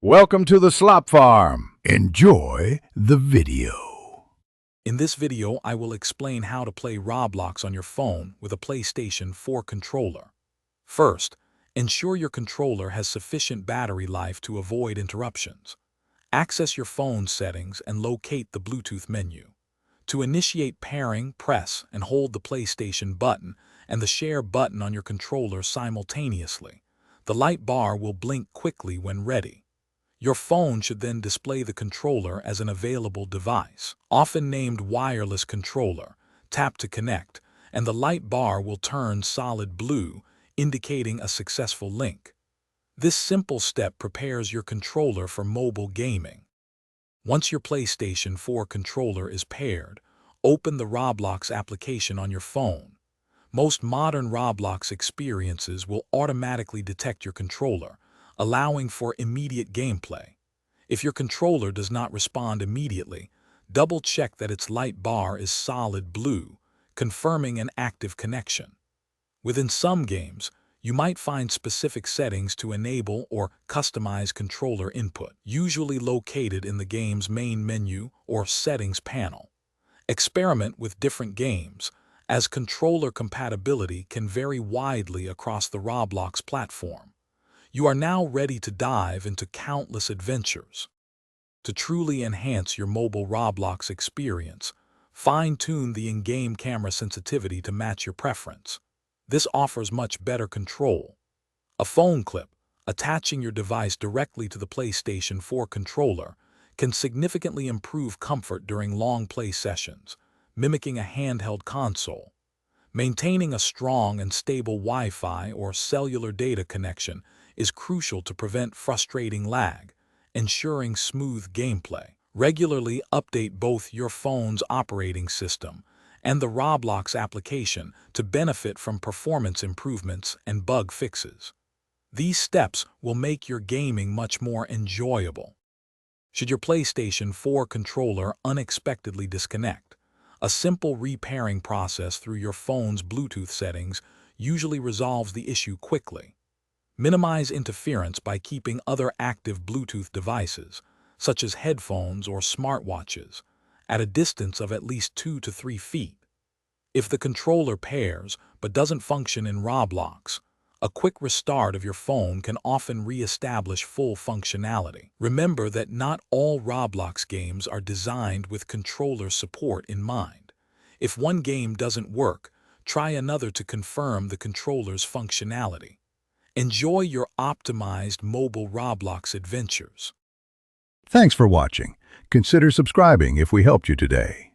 Welcome to the Slop Farm. Enjoy the video. In this video, I will explain how to play Roblox on your phone with a PlayStation 4 controller. First, ensure your controller has sufficient battery life to avoid interruptions. Access your phone settings and locate the Bluetooth menu. To initiate pairing, press and hold the PlayStation button and the share button on your controller simultaneously. The light bar will blink quickly when ready. Your phone should then display the controller as an available device, often named wireless controller. Tap to connect, and the light bar will turn solid blue, indicating a successful link. This simple step prepares your controller for mobile gaming. Once your PlayStation 4 controller is paired, open the Roblox application on your phone. Most modern Roblox experiences will automatically detect your controller, allowing for immediate gameplay. If your controller does not respond immediately, double-check that its light bar is solid blue, confirming an active connection. Within some games, you might find specific settings to enable or customize controller input, usually located in the game's main menu or settings panel. Experiment with different games, as controller compatibility can vary widely across the Roblox platform. You are now ready to dive into countless adventures. To truly enhance your mobile Roblox experience, fine-tune the in-game camera sensitivity to match your preference. This offers much better control. A phone clip, attaching your device directly to the PlayStation 4 controller, can significantly improve comfort during long play sessions, mimicking a handheld console. Maintaining a strong and stable Wi-Fi or cellular data connection is crucial to prevent frustrating lag, ensuring smooth gameplay. Regularly update both your phone's operating system and the Roblox application to benefit from performance improvements and bug fixes. These steps will make your gaming much more enjoyable. Should your PlayStation 4 controller unexpectedly disconnect, a simple repairing process through your phone's Bluetooth settings usually resolves the issue quickly. Minimize interference by keeping other active Bluetooth devices, such as headphones or smartwatches, at a distance of at least 2 to 3 feet. If the controller pairs but doesn't function in Roblox, a quick restart of your phone can often re-establish full functionality. Remember that not all Roblox games are designed with controller support in mind. If one game doesn't work, try another to confirm the controller's functionality. Enjoy your optimized mobile Roblox adventures. Thanks for watching. Consider subscribing if we helped you today.